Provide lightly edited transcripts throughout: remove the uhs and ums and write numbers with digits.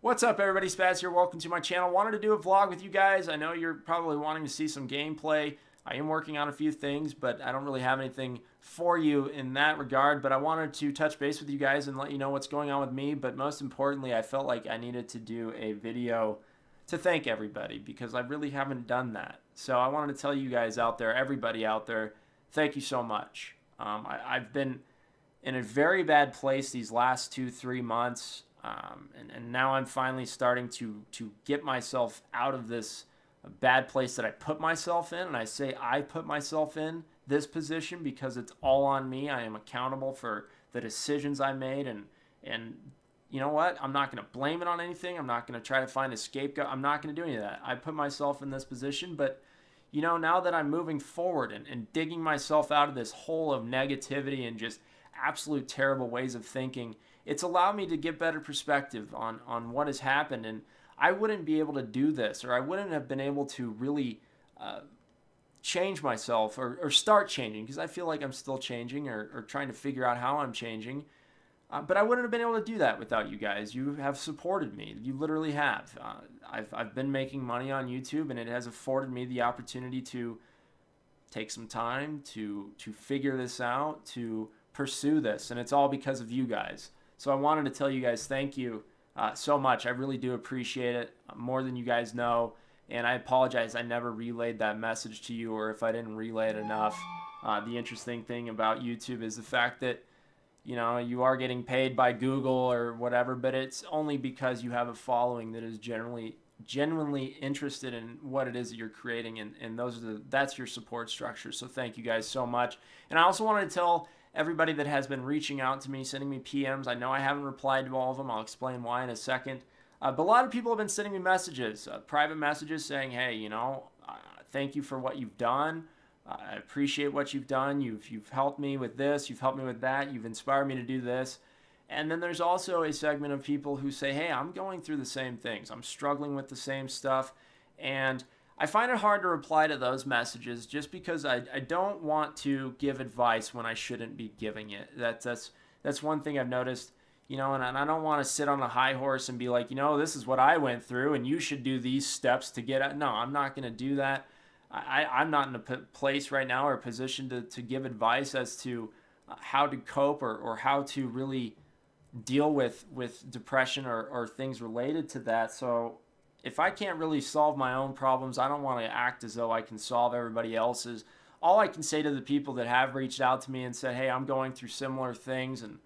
What's up, everybody? Spaz here. Welcome to my channel. Wanted to do a vlog with you guys. I know you're probably wanting to see some gameplay. I am working on a few things, but I don't really have anything for you in that regard. But I wanted to touch base with you guys and let you know what's going on with me. But most importantly, I felt like I needed to do a video to thank everybody because I really haven't done that. So I wanted to tell you guys out there, everybody out there, thank you so much. I've been in a very bad place these last 2-3 months. And now I'm finally starting to get myself out of this bad place that I put myself in. And I say I put myself in this position because it's all on me. I am accountable for the decisions I made. And you know what? I'm not going to blame it on anything. I'm not going to try to find a scapegoat. I'm not going to do any of that. I put myself in this position. But, you know, now that I'm moving forward and digging myself out of this hole of negativity and just absolute terrible ways of thinking, it's allowed me to get better perspective on what has happened. And I wouldn't be able to do this, or I wouldn't have been able to really change myself or start changing, because I feel like I'm still changing or trying to figure out how I'm changing. But I wouldn't have been able to do that without you guys. You have supported me. You literally have. I've been making money on YouTube, and it has afforded me the opportunity to take some time to figure this out, to pursue this, and it's all because of you guys. So I wanted to tell you guys thank you so much. I really do appreciate it, more than you guys know. And I apologize I never relayed that message to you, or if I didn't relay it enough. The interesting thing about YouTube is the fact that, you know, you are getting paid by Google or whatever, but it's only because you have a following that is genuinely interested in what it is that you're creating, and that's your support structure. So thank you guys so much. And I also wanted to tell everybody that has been reaching out to me, sending me PMs. I know I haven't replied to all of them. I'll explain why in a second. But a lot of people have been sending me messages, private messages saying, hey, you know, thank you for what you've done. I appreciate what you've done. You've helped me with this. You've helped me with that. You've inspired me to do this. And then there's also a segment of people who say, hey, I'm going through the same things. I'm struggling with the same stuff. And I find it hard to reply to those messages just because I don't want to give advice when I shouldn't be giving it. That's one thing I've noticed, you know, and I don't want to sit on a high horse and be like, you know, this is what I went through and you should do these steps to get out. No, I'm not going to do that. I'm not in a place right now or a position to give advice as to how to cope or how to really deal with depression or things related to that. So if I can't really solve my own problems, I don't want to act as though I can solve everybody else's. All I can say to the people that have reached out to me and said, hey, I'm going through similar things and,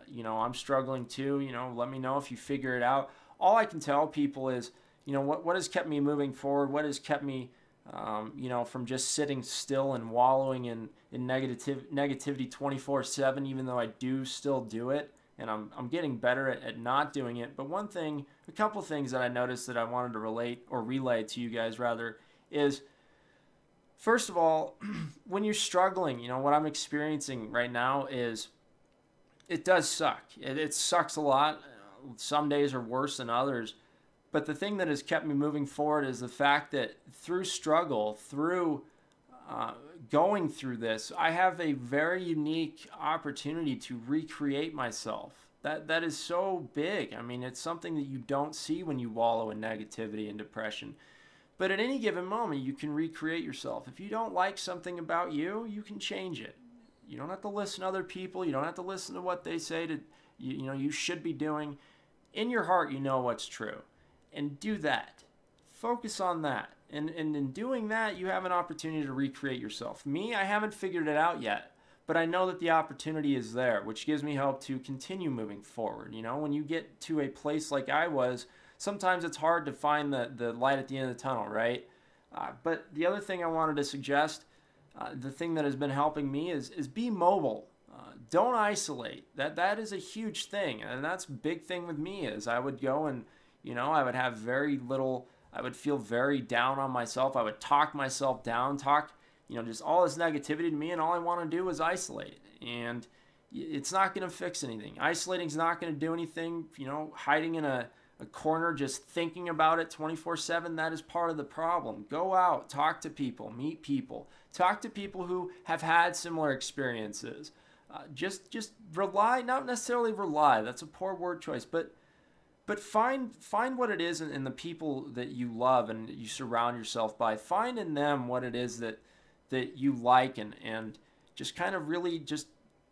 you know, I'm struggling too, you know, let me know if you figure it out. All I can tell people is, you know, what has kept me moving forward, what has kept me, you know, from just sitting still and wallowing in negativity 24/7, even though I do still do it. And I'm getting better at not doing it. But a couple things that I noticed that I wanted to relay to you guys rather, is, first of all, when you're struggling, you know, what I'm experiencing right now is, it does suck. It sucks a lot. Some days are worse than others. But the thing that has kept me moving forward is the fact that through struggle, through going through this, I have a very unique opportunity to recreate myself. That is so big. I mean, it's something that you don't see when you wallow in negativity and depression. But at any given moment, you can recreate yourself. If you don't like something about you, you can change it. You don't have to listen to other people. You don't have to listen to what they say you know, you should be doing. In your heart, you know what's true. And do that. Focus on that. And in doing that, you have an opportunity to recreate yourself. Me, I haven't figured it out yet, but I know that the opportunity is there, which gives me hope to continue moving forward. You know, when you get to a place like I was, sometimes it's hard to find the light at the end of the tunnel, right? But the other thing I wanted to suggest, the thing that has been helping me is be mobile. Don't isolate. That is a huge thing, and that's a big thing with me is I would go and, you know, I would have very little, I would feel very down on myself. I would talk myself down, you know, just all this negativity to me, and all I want to do is isolate. And it's not going to fix anything. Isolating is not going to do anything. You know, hiding in a corner, just thinking about it 24/7, that is part of the problem. Go out, talk to people, meet people. Talk to people who have had similar experiences. Just rely, not necessarily rely, that's a poor word choice, but But find what it is in the people that you love and you surround yourself by. Find in them what it is that you like, and just kind of really just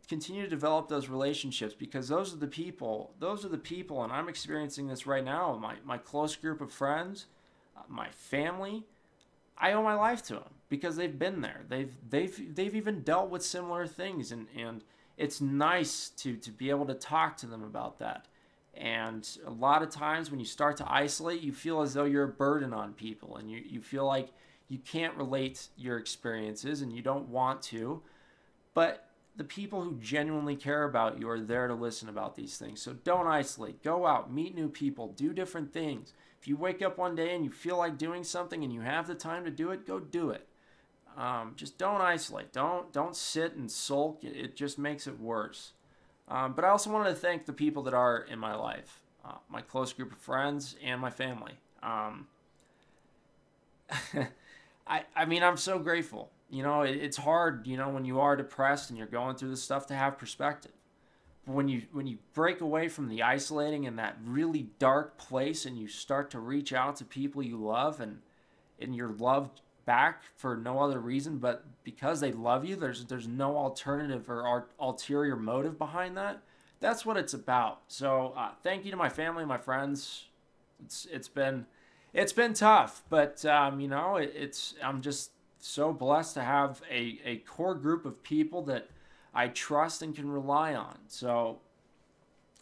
continue to develop those relationships, because those are the people, and I'm experiencing this right now. My close group of friends, my family, I owe my life to them because they've been there. They've even dealt with similar things, and it's nice to be able to talk to them about that. And a lot of times when you start to isolate, you feel as though you're a burden on people, and you feel like you can't relate your experiences and you don't want to. But the people who genuinely care about you are there to listen about these things. So don't isolate. Go out, meet new people, do different things. If you wake up one day and you feel like doing something and you have the time to do it, go do it. Just don't isolate. Don't sit and sulk. It just makes it worse. But I also wanted to thank the people that are in my life, my close group of friends and my family. I mean, I'm so grateful. You know, it's hard, you know, when you are depressed and you're going through this stuff, to have perspective. But when you break away from the isolating and that really dark place, and you start to reach out to people you love, and you're loved back for no other reason but because they love you, there's no alternative or ulterior motive behind that. That's what it's about. So thank you to my family and my friends. It's been tough, but you know, I'm just so blessed to have a core group of people that I trust and can rely on. So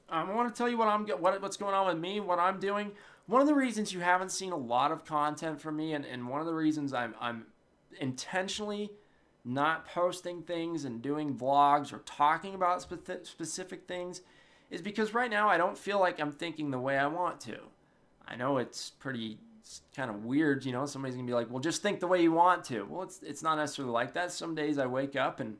I want to tell you what's going on with me, what I'm doing. One of the reasons you haven't seen a lot of content from me, and one of the reasons I'm intentionally not posting things and doing vlogs or talking about specific things, is because right now I don't feel like I'm thinking the way I want to. I know it's kind of weird, you know, somebody's gonna be like, well, just think the way you want to. Well, it's not necessarily like that. Some days I wake up and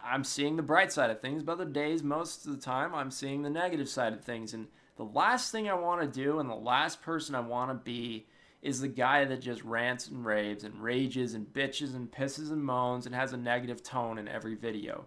I'm seeing the bright side of things, but other days, most of the time, I'm seeing the negative side of things. And the last thing I want to do, and the last person I want to be, is the guy that just rants and raves and rages and bitches and pisses and moans and has a negative tone in every video.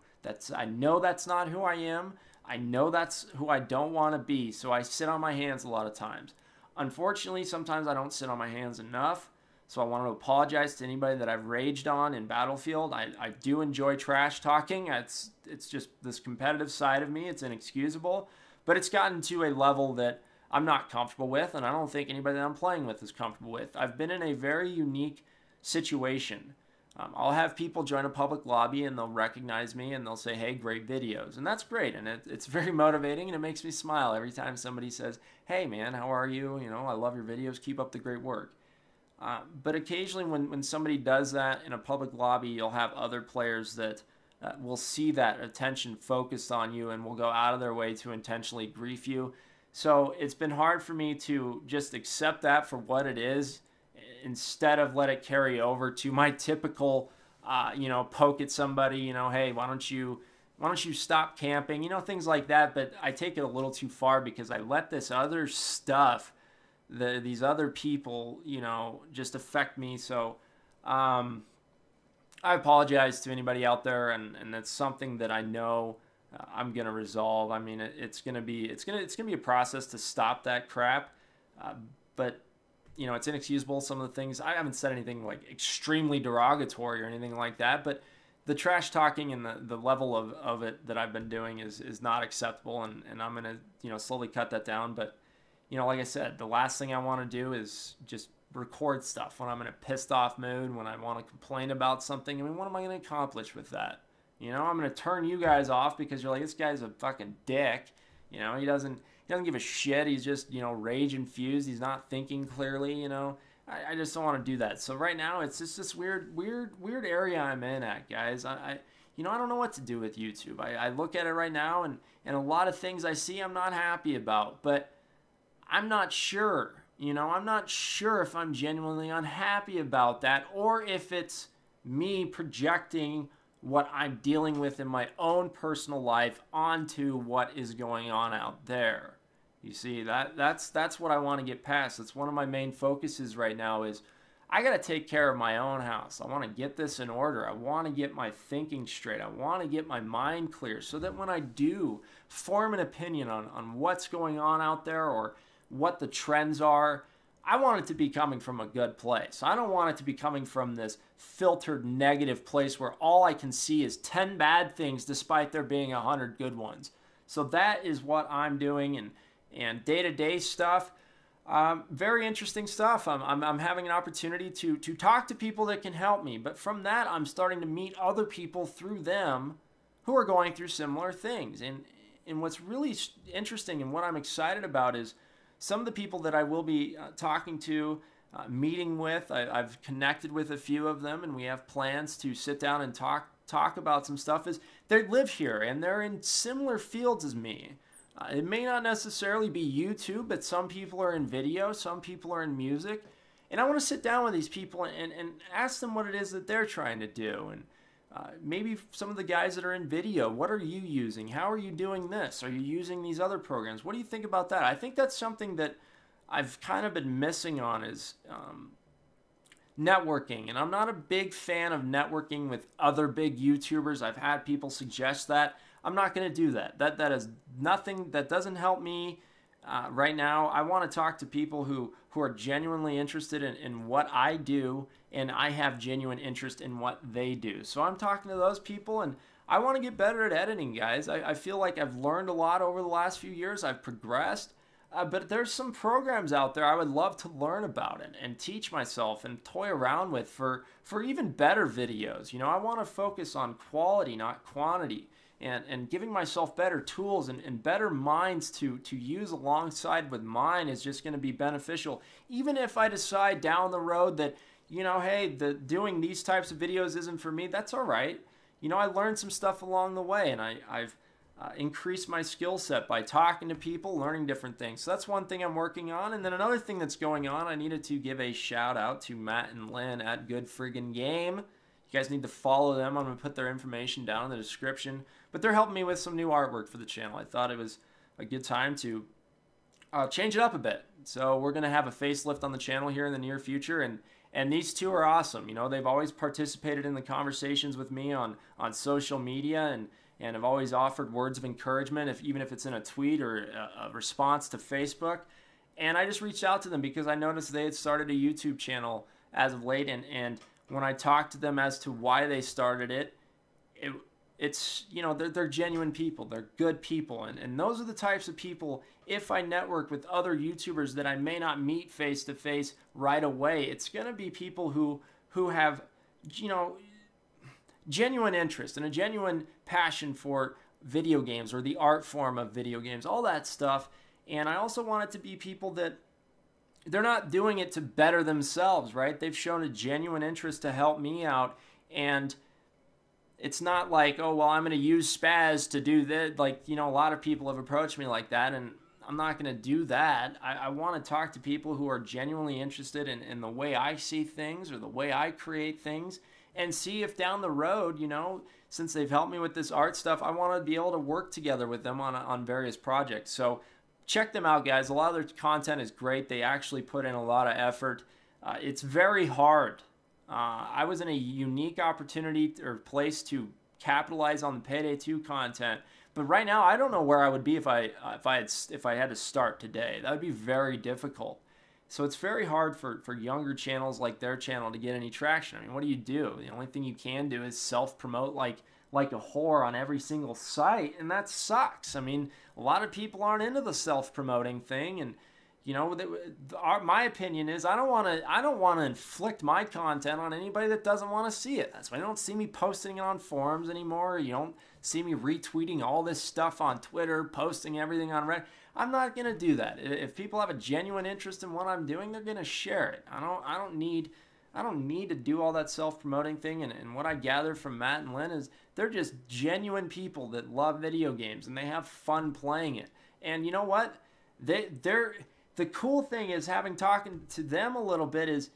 I know that's not who I am. I know that's who I don't want to be, so I sit on my hands a lot of times. Unfortunately, sometimes I don't sit on my hands enough, so I want to apologize to anybody that I've raged on in Battlefield. I do enjoy trash talking. It's just this competitive side of me. It's inexcusable, but it's gotten to a level that I'm not comfortable with, and I don't think anybody that I'm playing with is comfortable with. I've been in a very unique situation. I'll have people join a public lobby, and they'll recognize me, and they'll say, hey, great videos. And that's great, and it's very motivating, and it makes me smile every time somebody says, hey, man, how are you? You know, I love your videos. Keep up the great work. But occasionally when somebody does that in a public lobby, you'll have other players that will see that attention focused on you and will go out of their way to intentionally grief you. So it's been hard for me to just accept that for what it is, instead of let it carry over to my typical, you know, poke at somebody, you know, hey, why don't you stop camping, you know, things like that. But I take it a little too far because I let this other stuff, these other people, you know, just affect me. So I apologize to anybody out there, and that's something that I know I'm gonna resolve. I mean, it's gonna be a process to stop that crap, but you know, it's inexcusable. Some of the things, I haven't said anything like extremely derogatory or anything like that, but the trash talking and the level of it that I've been doing is not acceptable, and I'm gonna, you know, slowly cut that down. But you know, like I said, the last thing I want to do is just record stuff when I'm in a pissed off mood, when I want to complain about something. I mean, what am I going to accomplish with that? You know, I'm going to turn you guys off because you're like, this guy's a fucking dick. You know, he doesn't give a shit. He's just, you know, rage infused. He's not thinking clearly, you know. I just don't want to do that. So right now, it's just this weird area I'm in at, guys. You know, I don't know what to do with YouTube. I look at it right now, and a lot of things I see I'm not happy about, but I'm not sure. You know, I'm not sure if I'm genuinely unhappy about that, or if it's me projecting what I'm dealing with in my own personal life onto what is going on out there. You see, that's what I want to get past. That's one of my main focuses right now, is I got to take care of my own house. I want to get this in order. I want to get my thinking straight. I want to get my mind clear so that when I do form an opinion on what's going on out there, or what the trends are. I want it to be coming from a good place. I don't want it to be coming from this filtered negative place where all I can see is 10 bad things despite there being 100 good ones. So that is what I'm doing, and day-to-day stuff. Very interesting stuff. I'm having an opportunity to talk to people that can help me. But from that, I'm starting to meet other people through them who are going through similar things. And what's really interesting and what I'm excited about is some of the people that I will be talking to, meeting with. I've connected with a few of them, and we have plans to sit down and talk about some stuff. Is they live here, and they're in similar fields as me. It may not necessarily be YouTube, but some people are in video, some people are in music. And I want to sit down with these people and ask them what it is that they're trying to do. And maybe some of the guys that are in video, what are you using? How are you doing this? Are you using these other programs? What do you think about that? I think that's something that I've kind of been missing on is networking. And I'm not a big fan of networking with other big YouTubers. I've had people suggest that. I'm not going to do that. That is nothing, that doesn't help me right now. I want to talk to people who are genuinely interested in what I do, and I have genuine interest in what they do. So I'm talking to those people, and I want to get better at editing, guys. I feel like I've learned a lot over the last few years. I've progressed, but there's some programs out there I would love to learn about and teach myself and toy around with for even better videos. You know, I want to focus on quality, not quantity. And giving myself better tools and better minds to use alongside with mine is just going to be beneficial. Even if I decide down the road that, you know, hey, doing these types of videos isn't for me, that's all right. You know, I learned some stuff along the way, and I've increased my skill set by talking to people, learning different things. So that's one thing I'm working on. And then another thing that's going on, I needed to give a shout out to Matt and Lynn at Good Friggin Game. You guys need to follow them. I'm going to put their information down in the description. But they're helping me with some new artwork for the channel. I thought it was a good time to change it up a bit. So we're going to have a facelift on the channel here in the near future. And these two are awesome. You know, they've always participated in the conversations with me on social media and have always offered words of encouragement, even if it's in a tweet or a response to Facebook. And I just reached out to them because I noticed they had started a YouTube channel as of late. And when I talked to them as to why they started it, it's, you know, they're genuine people. They're good people. And those are the types of people, if I network with other YouTubers that I may not meet face to face right away, it's going to be people who have, you know, genuine interest and a genuine passion for video games or the art form of video games, all that stuff. And I also want it to be people that they're not doing it to better themselves, right? They've shown a genuine interest to help me out. And it's not like, oh, well, I'm going to use Spaz to do that. Like, you know, a lot of people have approached me like that, and I'm not going to do that. I want to talk to people who are genuinely interested in the way I see things or the way I create things, and see if down the road, you know, since they've helped me with this art stuff, I want to be able to work together with them on various projects. So check them out, guys. A lot of their content is great. They actually put in a lot of effort. It's very hard. I was in a unique opportunity or place to capitalize on the Payday 2 content, but right now I don't know where I would be if I had to start today. That would be very difficult. So it's very hard for younger channels like their channel to get any traction. I mean, what do? The only thing you can do is self-promote like a whore on every single site, and that sucks. I mean, a lot of people aren't into the self-promoting thing, and you know, my opinion is I don't want to inflict my content on anybody that doesn't want to see it. That's why you don't see me posting it on forums anymore. You don't see me retweeting all this stuff on Twitter, posting everything on Reddit. I'm not going to do that. If people have a genuine interest in what I'm doing, they're going to share it. I don't need to do all that self-promoting thing. And what I gathered from Matt and Lynn is they're just genuine people that love video games and they have fun playing it. And you know what? The cool thing is, having talking to them a little bit, is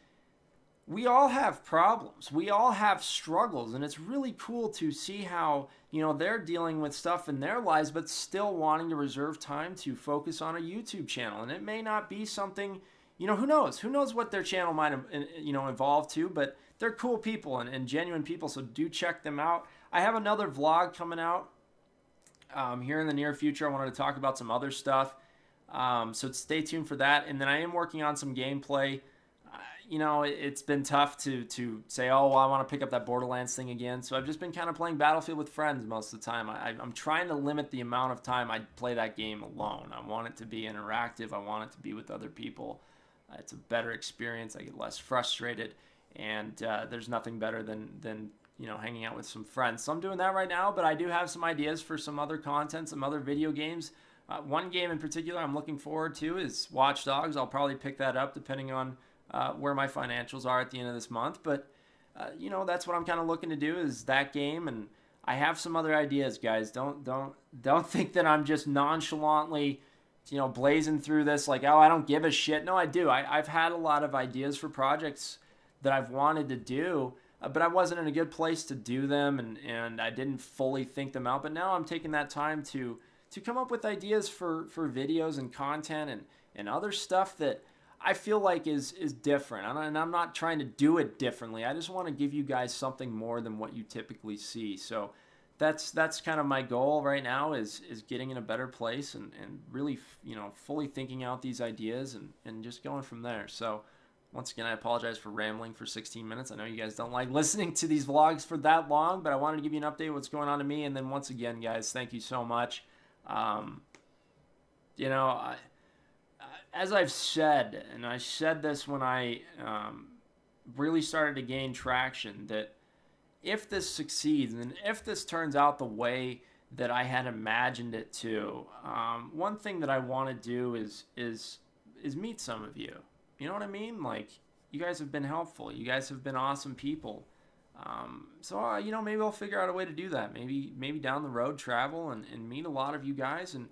we all have problems. We all have struggles, and it's really cool to see how, you know, they're dealing with stuff in their lives, but still wanting to reserve time to focus on a YouTube channel. And it may not be something, you know, who knows? Who knows what their channel might, you know, evolve to, but they're cool people and genuine people, so do check them out. I have another vlog coming out here in the near future. I wanted to talk about some other stuff. So stay tuned for that. And then I am working on some gameplay. You know, it's been tough to say, oh, well, I want to pick up that Borderlands thing again. So I've just been kind of playing Battlefield with friends most of the time. I'm trying to limit the amount of time I play that game alone. I want it to be interactive. I want it to be with other people. It's a better experience. I get less frustrated. And there's nothing better than you know, hanging out with some friends. So I'm doing that right now, but I do have some ideas for some other content, some other video games. One game in particular I'm looking forward to is Watch Dogs. I'll probably pick that up depending on where my financials are at the end of this month. But, you know, that's what I'm kind of looking to do is that game. And I have some other ideas, guys. Don't think that I'm just nonchalantly, you know, blazing through this like, oh, I don't give a shit. No, I do. I've had a lot of ideas for projects that I've wanted to do, but I wasn't in a good place to do them, and I didn't fully think them out. But now I'm taking that time to come up with ideas for videos and content and other stuff that I feel like is different. And I'm not trying to do it differently. I just want to give you guys something more than what you typically see. So that's kind of my goal right now is getting in a better place and really, you know, fully thinking out these ideas and just going from there. So once again, I apologize for rambling for 16 minutes. I know you guys don't like listening to these vlogs for that long, but I wanted to give you an update of what's going on to me. And then once again, guys, thank you so much. You know, as I've said, and I said this when I really started to gain traction, that if this succeeds and if this turns out the way that I had imagined it to, one thing that I want to do is meet some of you. You know what I mean? Like, you guys have been helpful. You guys have been awesome people. So, you know, maybe I'll figure out a way to do that. Maybe down the road travel and meet a lot of you guys. And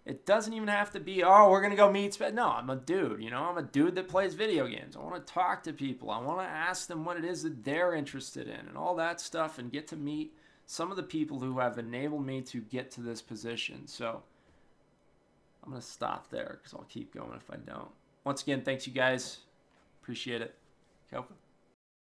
it doesn't even have to be, oh, we're going to go meet. No, I'm a dude, you know. I'm a dude that plays video games. I want to talk to people. I want to ask them what it is that they're interested in and all that stuff and get to meet some of the people who have enabled me to get to this position. So I'm going to stop there because I'll keep going if I don't. Once again, thanks you guys. Appreciate it. Kelvin.